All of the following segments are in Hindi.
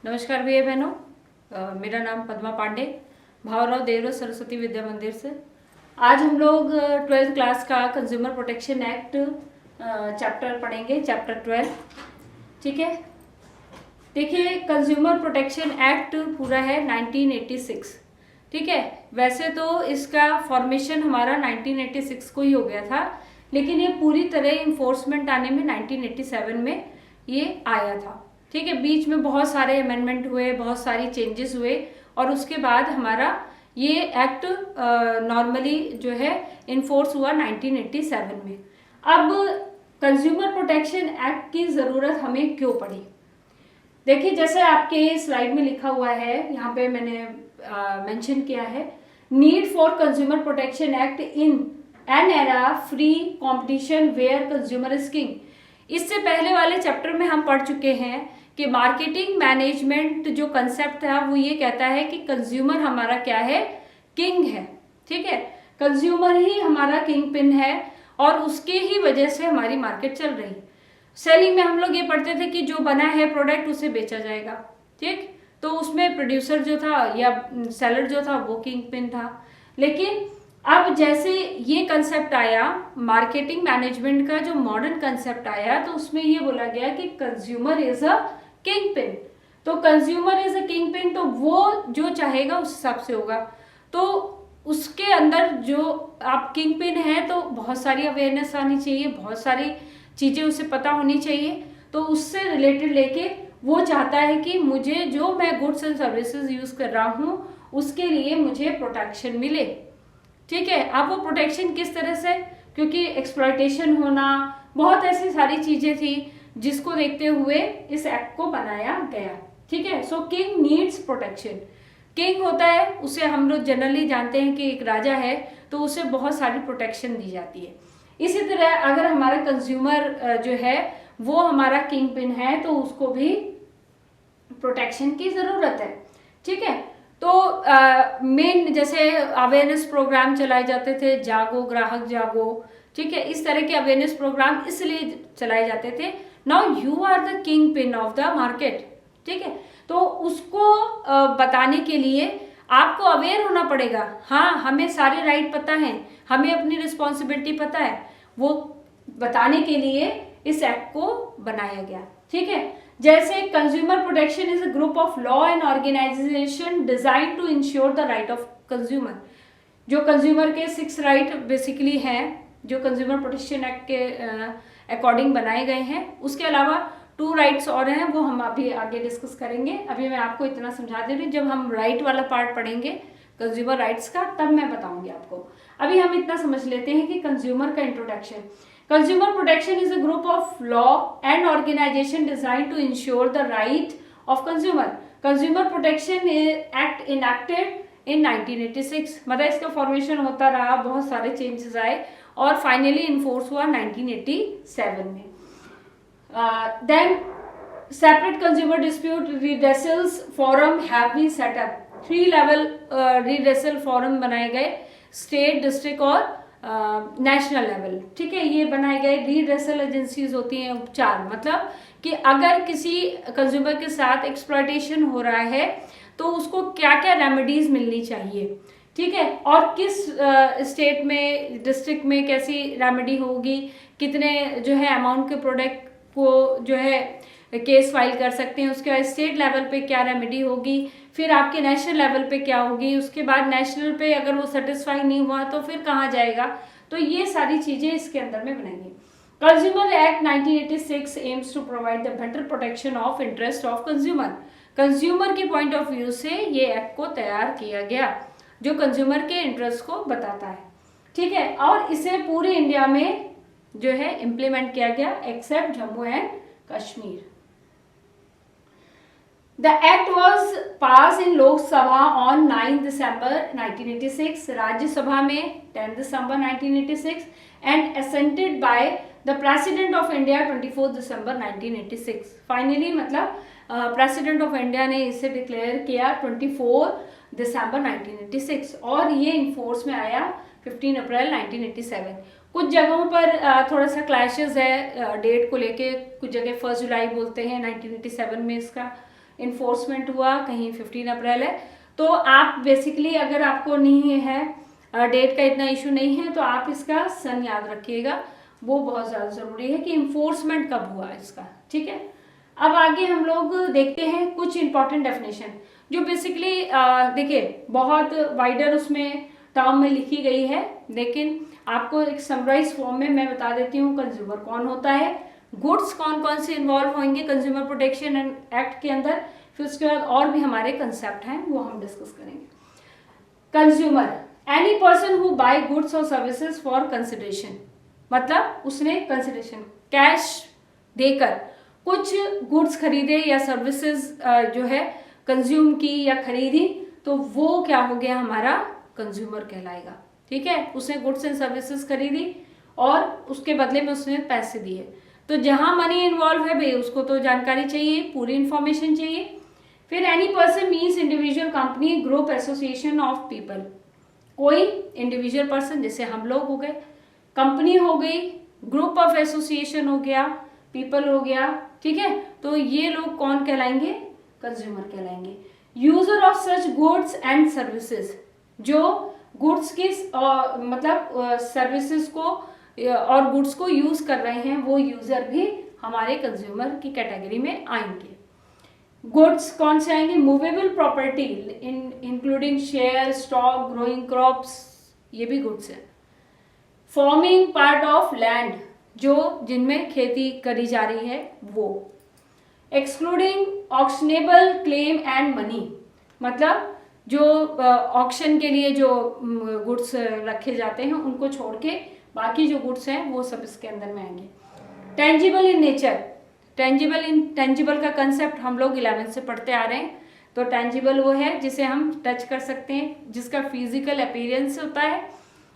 नमस्कार भैया बहनों, मेरा नाम पद्मा पांडे, भावराव देवव्रत सरस्वती विद्या मंदिर से। आज हम लोग 12th क्लास का कंज्यूमर प्रोटेक्शन एक्ट चैप्टर पढ़ेंगे, चैप्टर 12। ठीक है, देखिए कंज्यूमर प्रोटेक्शन एक्ट पूरा है 1986। ठीक है, वैसे तो इसका फॉर्मेशन हमारा 1986 को ही हो गया था, लेकिन ये पूरी तरह इन्फोर्समेंट आने में 1987 में ये आया था। ठीक है, बीच में बहुत सारे अमेंडमेंट हुए, बहुत सारी चेंजेस हुए और उसके बाद हमारा ये एक्ट नॉर्मली जो है इन्फोर्स हुआ 1987 में। अब कंज्यूमर प्रोटेक्शन एक्ट की ज़रूरत हमें क्यों पड़ी? देखिए, जैसे आपके स्लाइड में लिखा हुआ है, यहाँ पे मैंने मेंशन किया है, need for consumer protection act in an era free competition where consumer is king. इससे पहले वाले चैप्टर में हम पढ़ चुके हैं कि मार्केटिंग मैनेजमेंट जो कंसेप्ट था वो ये कहता है कि कंज्यूमर हमारा क्या है, किंग है। ठीक है, कंज्यूमर ही हमारा किंग पिन है और उसके ही वजह से हमारी मार्केट चल रही। सेलिंग में हम लोग ये पढ़ते थे कि जो बना है प्रोडक्ट उसे बेचा जाएगा। ठीक, तो उसमें प्रोड्यूसर जो था या सेलर जो था वो किंग पिन था। लेकिन अब जैसे ये कंसेप्ट आया, मार्केटिंग मैनेजमेंट का जो मॉडर्न कंसेप्ट आया, तो उसमें ये बोला गया कि consumer is a kingpin. तो consumer is a kingpin, तो वो जो चाहेगा उस हिसाब से होगा। तो उसके अंदर जो आप किंग पिन है तो बहुत सारी अवेयरनेस आनी चाहिए, बहुत सारी चीजें उसे पता होनी चाहिए। तो उससे रिलेटेड लेके वो चाहता है कि मुझे जो मैं गुड्स एंड सर्विसेज यूज कर रहा हूँ उसके लिए मुझे प्रोटेक्शन मिले। ठीक है, अब वो प्रोटेक्शन किस तरह से, क्योंकि एक्सप्लॉयटेशन होना, बहुत ऐसी सारी चीजें थी जिसको देखते हुए इस एक्ट को बनाया गया। ठीक है, सो किंग नीड्स प्रोटेक्शन। किंग होता है, उसे हम लोग जनरली जानते हैं कि एक राजा है, तो उसे बहुत सारी प्रोटेक्शन दी जाती है। इसी तरह अगर हमारा कंज्यूमर जो है वो हमारा किंग पिन है तो उसको भी प्रोटेक्शन की जरूरत है। ठीक है, तो मेन जैसे अवेयरनेस प्रोग्राम चलाए जाते थे, जागो ग्राहक जागो। ठीक है, इस तरह के अवेयरनेस प्रोग्राम इसलिए चलाए जाते थे, now you are the kingpin of the market. ठीक है, तो उसको बताने के लिए आपको अवेयर होना पड़ेगा। हाँ, हमें सारे राइट पता है, हमें अपनी रिस्पॉन्सिबिलिटी पता है, वो बताने के लिए इस एक्ट को बनाया गया। ठीक है, जैसे consumer protection is a group of law and organisation design to ensure the right of consumer. जो कंज्यूमर के 6 राइट बेसिकली हैं जो कंज्यूमर प्रोटेक्शन एक्ट के अकॉर्डिंग बनाए गए हैं। उसके अलावा 2 राइट्स और हैं, वो हम अभी आगे डिस्कस करेंगे। अभी मैं आपको इतना समझा दे रही हूँ, जब हम राइट वाला पार्ट पढ़ेंगे कंज्यूमर राइट्स का तब मैं बताऊंगी आपको। अभी हम इतना समझ लेते हैं कि कंज्यूमर का introduction. Consumer protection is a group of law and organization designed to ensure the right of consumer. Consumer Protection Act enacted in 1986। मतलब इसका फॉर्मेशन होता रहा, बहुत सारे चेंजेस आए और फाइनली इन्फोर्स हुआ 1987 में। Then separate consumer dispute redressals forum have been set up। 3 level redressal forum बनाए गए, स्टेट, डिस्ट्रिक्ट और नेशनल लेवल। ठीक है, ये बनाए गए रीड्रेसल एजेंसीज होती हैं। उपचार मतलब कि अगर किसी कंज्यूमर के साथ एक्सप्लॉयटेशन हो रहा है तो उसको क्या क्या रेमेडीज मिलनी चाहिए। ठीक है, और किस स्टेट में, डिस्ट्रिक्ट में कैसी रेमेडी होगी, कितने जो है अमाउंट के प्रोडक्ट को जो है केस फाइल कर सकते हैं, उसके बाद स्टेट लेवल पे क्या रेमेडी होगी, फिर आपके नेशनल लेवल पे क्या होगी, उसके बाद नेशनल पे अगर वो सेटिस्फाई नहीं हुआ तो फिर कहाँ जाएगा। तो ये सारी चीजें इसके अंदर में बनाएंगे। Consumer act 1986 aims to provide the better protection of interest of consumer. Consumer के पॉइंट ऑफ व्यू से ये एक्ट को तैयार किया गया जो कंज्यूमर के इंटरेस्ट को बताता है। ठीक है, और इसे पूरे इंडिया में जो है इम्प्लीमेंट किया गया except Jammu and Kashmir. The act was passed in Lok Sabha on 9 December 1986, राज्य सभा में 10 December 1986 and assented by the President of India 24 December 1986। Finally मतलब प्रेसिडेंट ऑफ इंडिया ने इसे डिक्लेयर किया 24 दिसंबर 1986 और ये इन्फोर्स में आया 15 अप्रैल 1987। कुछ जगहों पर थोड़ा सा क्लैशेस है डेट को लेके, कुछ जगह 1 जुलाई बोलते हैं 1987 में इसका, इन्फोर्समेंट हुआ, कहीं 15 अप्रैल है। तो आप बेसिकली अगर आपको नहीं है डेट का इतना इशू नहीं है तो आप इसका सन याद रखिएगा, वो बहुत ज़्यादा ज़रूरी है कि इन्फोर्समेंट कब हुआ इसका। ठीक है, अब आगे हम लोग देखते हैं कुछ इंपॉर्टेंट डेफिनेशन जो बेसिकली देखिए बहुत वाइडर उसमें टर्म में लिखी गई है, लेकिन आपको एक समराइज फॉर्म में मैं बता देती हूँ। कंज्यूमर कौन होता है, गुड्स कौन कौन से इन्वॉल्व होंगे कंज्यूमर प्रोटेक्शन एक्ट के अंदर, फिर उसके बाद और भी हमारे कंसेप्ट हैं वो हम डिस्कस करेंगे। Consumer any person who buy goods और सर्विसेज फॉर कंसिडरेशन, मतलब उसने कंसिडरेशन कैश देकर कुछ गुड्स खरीदे या सर्विसेज जो है कंज्यूम की या खरीदी, तो वो क्या हो गया, हमारा कंज्यूमर कहलाएगा। ठीक है, उसने गुड्स एंड सर्विसेज खरीदी और उसके बदले में उसने पैसे दिए, तो जहां मनी इन्वॉल्व है भाई उसको तो जानकारी चाहिए, पूरी इंफॉर्मेशन चाहिए। फिर any person means individual, company, group, association of people, कोई इंडिविजुअल पर्सन जैसे हम लोग हो गए, कंपनी हो गई, ग्रुप ऑफ एसोसिएशन हो गया, पीपल हो गया। ठीक है, तो ये लोग कौन कहलाएंगे, कंज्यूमर कहलाएंगे। User of such goods and services, जो गुड्स की मतलब सर्विसेज को और गुड्स को यूज कर रहे हैं वो यूजर भी हमारे कंज्यूमर की कैटेगरी में आएंगे। गुड्स कौन से आएंगे, movable property including share, stock, growing crops, ये भी गुड्स है। फॉर्मिंग पार्ट ऑफ लैंड, जो जिनमें खेती करी जा रही है वो। एक्सक्लूडिंग ऑक्शनेबल क्लेम एंड मनी, मतलब जो ऑक्शन के लिए जो गुड्स रखे जाते हैं उनको छोड़ के बाकी जो गुड्स हैं वो सब इसके अंदर में आएंगे। टेंजिबल इन नेचर, टेंजिबल का कंसेप्ट हम लोग 11th से पढ़ते आ रहे हैं। तो टेंजिबल वो है जिसे हम टच कर सकते हैं, जिसका फिजिकल अपीयरेंस होता है,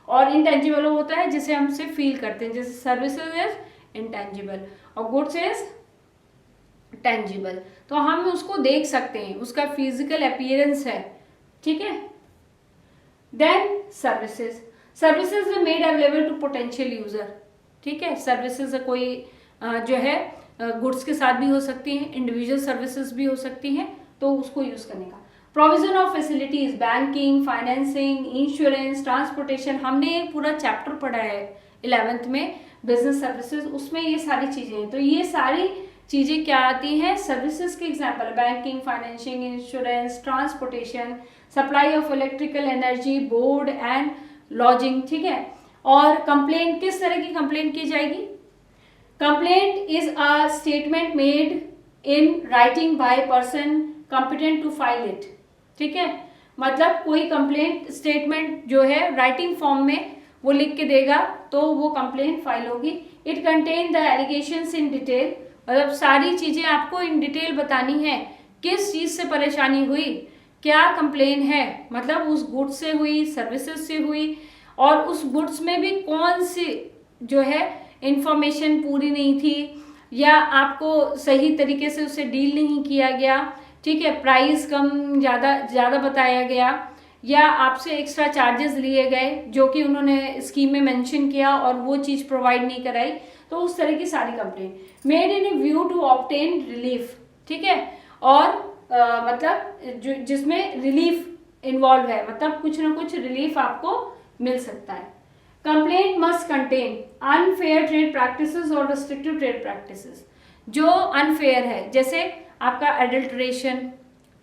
और इनटेंजिबल वो होता है जिसे हम सिर्फ फील करते हैं, जैसे सर्विसेज इज इनटेंजिबल और गुड्स इज टेंजिबल। तो हम उसको देख सकते हैं, उसका फिजिकल अपीयरेंस है। ठीक है, then services made available to potential user. ठीक है, सर्विसेज कोई जो है गुड्स के साथ भी हो सकती हैं, इंडिविजुअल सर्विसेज भी हो सकती हैं, तो उसको यूज करने का। Provision of facilities, banking, financing, insurance, transportation, हमने एक पूरा चैप्टर पढ़ा है 11th में बिजनेस सर्विसेज, उसमें ये सारी चीजें हैं। तो ये सारी चीजें क्या आती हैं, सर्विसेज के example, banking, financing, insurance, transportation, supply of electrical energy, board and lodging. ठीक है, और कंप्लेंट, किस तरह की कंप्लेंट की जाएगी, complaint is a statement made in writing by person competent to file it. ठीक है, मतलब कोई कंप्लेंट स्टेटमेंट जो है राइटिंग फॉर्म में वो लिख के देगा तो वो कंप्लेंट फाइल होगी। It contain the allegations in detail, मतलब सारी चीजें आपको इन डिटेल बतानी है, किस चीज से परेशानी हुई, क्या कंप्लेन है, मतलब उस गुड्स से हुई, सर्विसेज से हुई, और उस गुड्स में भी कौन सी जो है इंफॉर्मेशन पूरी नहीं थी, या आपको सही तरीके से उसे डील नहीं किया गया। ठीक है, प्राइस कम ज़्यादा बताया गया, या आपसे एक्स्ट्रा चार्जेस लिए गए जो कि उन्होंने स्कीम में मेंशन किया और वो चीज़ प्रोवाइड नहीं कराई, तो उस तरह की सारी complain. Made in a view to obtain relief. ठीक है, और मतलब जिसमें रिलीफ इन्वॉल्व है, मतलब कुछ ना कुछ रिलीफ आपको मिल सकता है। Complaint must contain unfair trade practices और रिस्ट्रिक्टिव ट्रेड प्रैक्टिसेस। जो अनफेयर है, जैसे आपका एडल्ट्रेशन,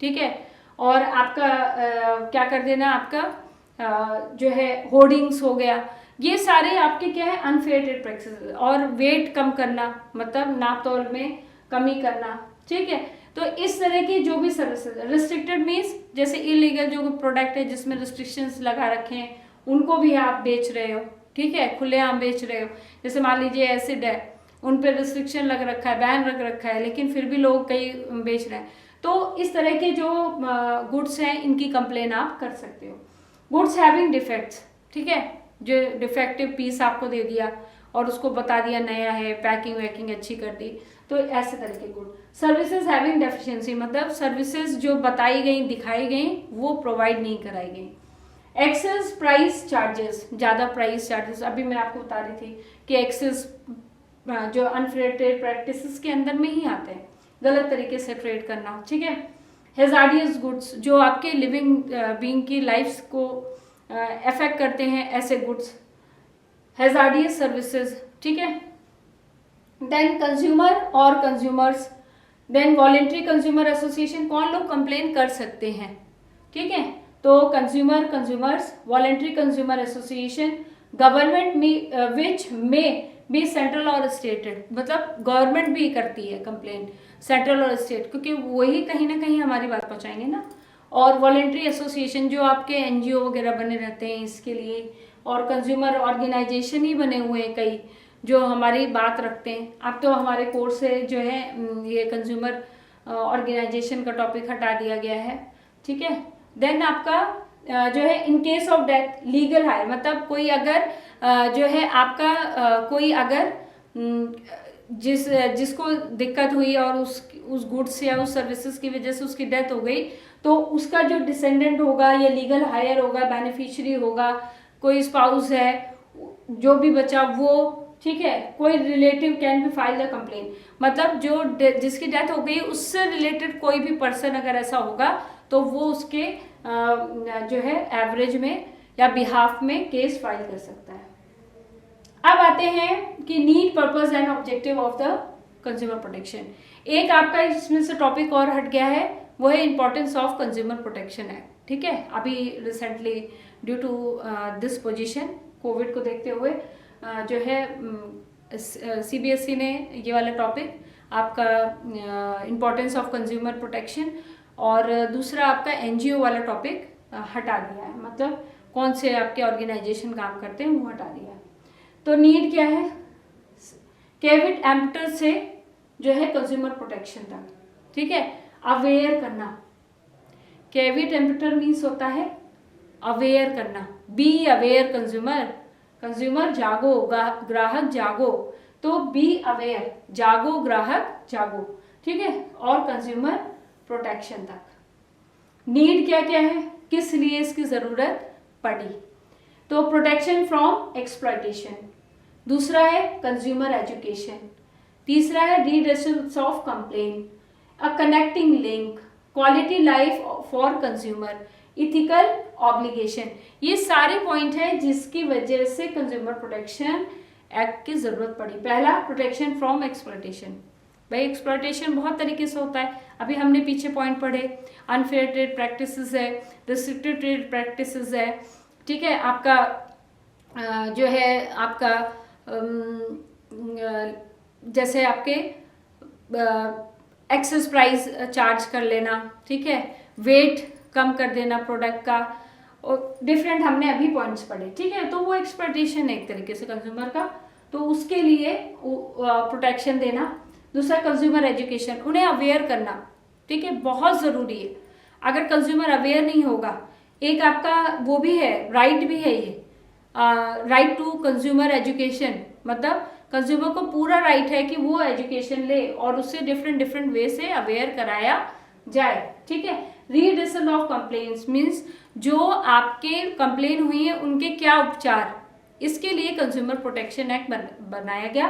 ठीक है, और आपका क्या कर देना, आपका जो है होर्डिंग्स हो गया, ये सारे आपके क्या है, अनफेयर ट्रेड प्रैक्टिसेस। और वेट कम करना, मतलब नाप तोल में कमी करना। ठीक है, तो इस तरह की जो भी सर्विसेज, रिस्ट्रिक्टेड मीन्स जैसे इलीगल जो प्रोडक्ट है जिसमें रिस्ट्रिक्शंस लगा रखे हैं उनको भी आप बेच रहे हो। ठीक है, खुलेआम बेच रहे हो, जैसे मान लीजिए एसिड है, उन पर रिस्ट्रिक्शन लग रखा है, बैन रख रखा है, लेकिन फिर भी लोग कई बेच रहे हैं। तो इस तरह के जो गुड्स हैं इनकी कंप्लेन आप कर सकते हो। गुड्स हैविंग डिफेक्ट्स, ठीक है, जो डिफेक्टिव पीस आपको दे दिया और उसको बता दिया नया है, पैकिंग वैकिंग अच्छी कर दी, तो ऐसे तरह के गुड। सर्विसेज हैविंग डेफिशिएंसी, मतलब सर्विसेज जो बताई गई, दिखाई गई, वो प्रोवाइड नहीं कराई गई। एक्सेस प्राइस चार्जेस, ज़्यादा प्राइस चार्जेस, अभी मैं आपको बता रही थी कि एक्सेस जो अनफेयर ट्रेड प्रैक्टिसेस के अंदर में ही आते हैं, गलत तरीके से ट्रेड करना, ठीक है। हैजार्डियस गुड्स, जो आपके लिविंग बीइंग की लाइफ को अफेक्ट करते हैं, ऐसे गुड्स। हैजार्डियस सर्विसेज, ठीक है। देन कंज्यूमर और consumers, then voluntary consumer association, कौन लोग कंप्लेन कर सकते हैं, ठीक है। तो consumer, consumers, voluntary consumer association, government which में भी सेंट्रल और स्टेटेड, मतलब गवर्नमेंट भी करती है कंप्लेन, सेंट्रल और स्टेट, क्योंकि वही कहीं ना कहीं हमारी बात पहुंचाएंगे ना। और वॉलेंट्री एसोसिएशन, जो आपके एनजीओ वगैरह बने रहते हैं इसके लिए, और कंज्यूमर ऑर्गेनाइजेशन ही बने हुए हैं कई, जो हमारी बात रखते हैं। अब तो हमारे कोर्स से जो है ये कंज्यूमर ऑर्गेनाइजेशन का टॉपिक हटा दिया गया है, ठीक है। देन आपका जो है in case of death legal higher, मतलब कोई अगर जो है आपका कोई अगर जिसको दिक्कत हुई और उस गुड्स या उस सर्विसेज की वजह से उसकी डेथ हो गई, तो उसका जो डिसेंडेंट होगा या लीगल हायर होगा, बेनिफिशियरी होगा, कोई स्पाउस है, जो भी बचा वो, ठीक है, कोई relative can be file the complain, मतलब जो जिसकी डेथ हो गई उससे रिलेटेड कोई भी पर्सन अगर ऐसा होगा तो वो उसके जो है एवरेज में या बिहाफ में केस फाइल कर सकता है। अब आते हैं कि need, purpose and objective of the consumer protection. एक आपका इसमें से टॉपिक और हट गया है, वो है importance of consumer protection act, ठीक है। अभी recently due to this position, कोविड को देखते हुए जो है सीबीएसई ने ये वाला टॉपिक आपका इंपॉर्टेंस ऑफ कंज्यूमर प्रोटेक्शन और दूसरा आपका एनजीओ वाला टॉपिक हटा दिया है, मतलब कौन से आपके ऑर्गेनाइजेशन काम करते हैं वो हटा दिया है। तो नीड क्या है, कैविट एम्प्टर से जो है कंज्यूमर प्रोटेक्शन तक, ठीक है, अवेयर करना। कैविट एम्प्टर मीन्स होता है अवेयर करना, बी अवेयर कंज्यूमर, कंज्यूमर जागो, ग्राहक जागो, तो बी अवेयर, जागो ग्राहक जागो, ठीक है, और कंज्यूमर प्रोटेक्शन तक। नीड क्या क्या है, किस लिए इसकी जरूरत पड़ी, तो प्रोटेक्शन फ्रॉम एक्सप्लॉयटेशन, दूसरा है कंज्यूमर एजुकेशन, तीसरा है redressal of complaint, a connecting link, quality life for consumer, ethical obligation. ये सारे पॉइंट है जिसकी वजह से कंज्यूमर प्रोटेक्शन एक्ट की जरूरत पड़ी। पहला, प्रोटेक्शन फ्रॉम एक्सप्लॉयटेशन। भाई एक्सप्लॉयटेशन बहुत तरीके से होता है, अभी हमने पीछे पॉइंट पढ़े, अनफेयर ट्रेड प्रैक्टिसेस है, रिस्ट्रिक्टेड ट्रेड प्रैक्टिसेस है, ठीक है, आपका जो है आपका जैसे आपके एक्सेस प्राइस चार्ज कर लेना, ठीक है, वेट कम कर देना प्रोडक्ट का, और डिफरेंट हमने अभी पॉइंट्स पढ़े, ठीक है। तो वो एक्सप्लॉयटेशन है एक तरीके से कंज्यूमर का, तो उसके लिए प्रोटेक्शन देना। दूसरा कंज्यूमर एजुकेशन, उन्हें अवेयर करना, ठीक है, बहुत ज़रूरी है। अगर कंज्यूमर अवेयर नहीं होगा, एक आपका वो भी है, राइट भी है ये, राइट टू कंज्यूमर एजुकेशन, मतलब कंज्यूमर को पूरा राइट है कि वो एजुकेशन ले और उससे डिफरेंट वे से अवेयर कराया जाए, ठीक है। रीड्रेसल ऑफ कंप्लेन्स मीन्स जो आपके कंप्लेन हुई है उनके क्या उपचार, इसके लिए कंज्यूमर प्रोटेक्शन एक्ट बनाया गया।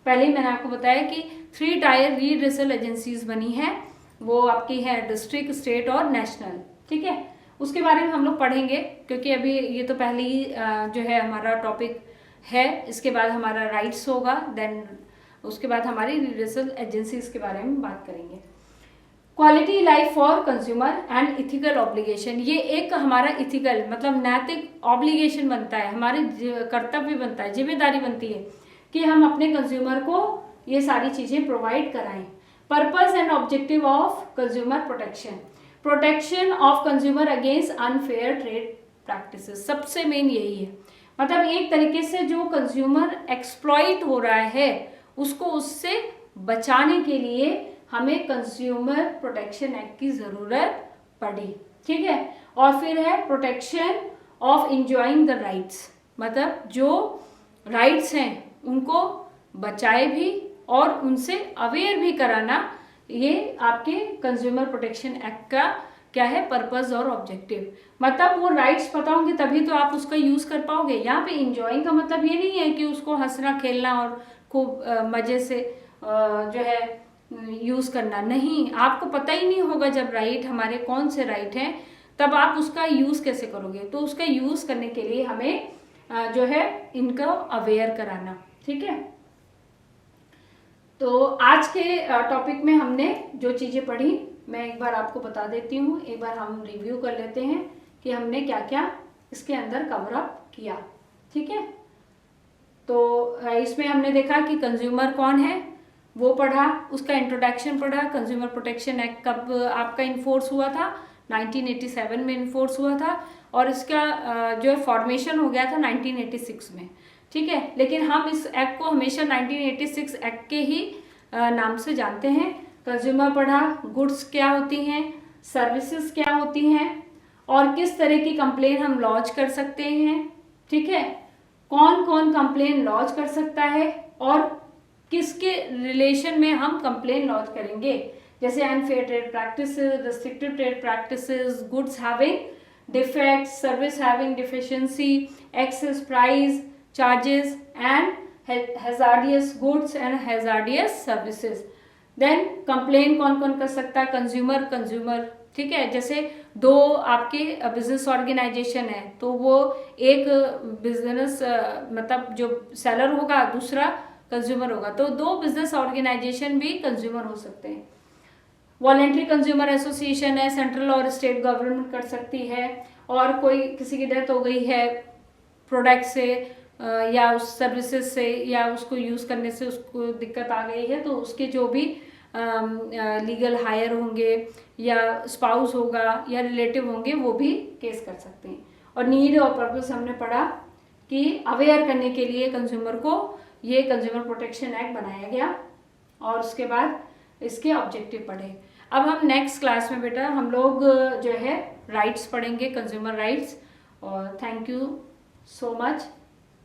पहले ही मैंने आपको बताया कि 3 टायर रीड्रेसल एजेंसीज बनी है, वो आपकी है डिस्ट्रिक्ट, स्टेट और नेशनल, ठीक है। उसके बारे में हम लोग पढ़ेंगे क्योंकि अभी ये तो पहले ही जो है हमारा टॉपिक है, इसके बाद हमारा राइट्स होगा, देन उसके बाद हमारी रीड्रेसल एजेंसीज के बारे में बात करेंगे। Quality life for consumer and ethical obligation, ये एक हमारा इथिकल मतलब नैतिक ऑब्लिगेशन बनता है, हमारे कर्तव्य बनता है, जिम्मेदारी बनती है कि हम अपने कंज्यूमर को ये सारी चीजें प्रोवाइड कराएं। Purpose and objective of consumer protection, protection of consumer against unfair trade practices, सबसे मेन यही है। मतलब एक तरीके से जो कंज्यूमर एक्सप्लॉइट हो रहा है उसको उससे बचाने के लिए हमें कंज्यूमर प्रोटेक्शन एक्ट की जरूरत पड़ी, ठीक है। और फिर है protection of enjoying the rights, मतलब जो राइट्स हैं उनको बचाए भी और उनसे अवेयर भी कराना, ये आपके कंज्यूमर प्रोटेक्शन एक्ट का क्या है पर्पस और ऑब्जेक्टिव। मतलब वो राइट्स पता होंगे तभी तो आप उसका यूज कर पाओगे। यहाँ पे इंजॉइंग का मतलब ये नहीं है कि उसको हंसना खेलना और खूब मजे से जो है यूज़ करना, नहीं, आपको पता ही नहीं होगा जब राइट हमारे कौन से राइट हैं, तब आप उसका यूज़ कैसे करोगे। तो उसका यूज़ करने के लिए हमें जो है इनको अवेयर कराना, ठीक है। तो आज के टॉपिक में हमने जो चीज़ें पढ़ी मैं एक बार आपको बता देती हूँ, एक बार हम रिव्यू कर लेते हैं कि हमने क्या क्या इसके अंदर कवर अप किया, ठीक है। तो इसमें हमने देखा कि कंज्यूमर कौन है वो पढ़ा, उसका इंट्रोडक्शन पढ़ा, कंज्यूमर प्रोटेक्शन एक्ट कब आपका इन्फोर्स हुआ था, 1987 में इन्फोर्स हुआ था, और इसका जो है फॉर्मेशन हो गया था 1986 में, ठीक है। लेकिन हम इस एक्ट को हमेशा 1986 एक्ट के ही नाम से जानते हैं। कंज्यूमर पढ़ा, गुड्स क्या होती हैं, सर्विसेज क्या होती हैं, और किस तरह की कंप्लेन हम लॉन्च कर सकते हैं, ठीक है। कौन कौन कंप्लेन लॉन्च कर सकता है और किसके रिलेशन में हम कंप्लेन लॉन्च करेंगे, जैसे unfair trade practices, restrictive trade practices, goods having defects, service having deficiency, excess price charges and hazardous goods and hazardous services. Then complain कौन कौन कर सकता है, कंज्यूमर, ठीक है। जैसे दो आपके बिजनेस ऑर्गेनाइजेशन है तो वो एक बिजनेस मतलब जो सेलर होगा दूसरा कंज्यूमर होगा, तो दो बिजनेस ऑर्गेनाइजेशन भी कंज्यूमर हो सकते हैं। वॉलेंट्री कंज्यूमर एसोसिएशन है, सेंट्रल और स्टेट गवर्नमेंट कर सकती है, और कोई किसी की डेथ हो गई है प्रोडक्ट से या उस सर्विसेज से या उसको यूज़ करने से उसको दिक्कत आ गई है, तो उसके जो भी लीगल हायर होंगे या स्पाउस होगा या रिलेटिव होंगे वो भी केस कर सकते हैं। और नीड और पर्पस हमने पढ़ा कि अवेयर करने के लिए कंज्यूमर को ये कंज्यूमर प्रोटेक्शन एक्ट बनाया गया, और उसके बाद इसके ऑब्जेक्टिव पढ़े। अब हम नेक्स्ट क्लास में बेटा हम लोग जो है राइट्स पढ़ेंगे, कंज्यूमर राइट्स। और थैंक यू सो मच।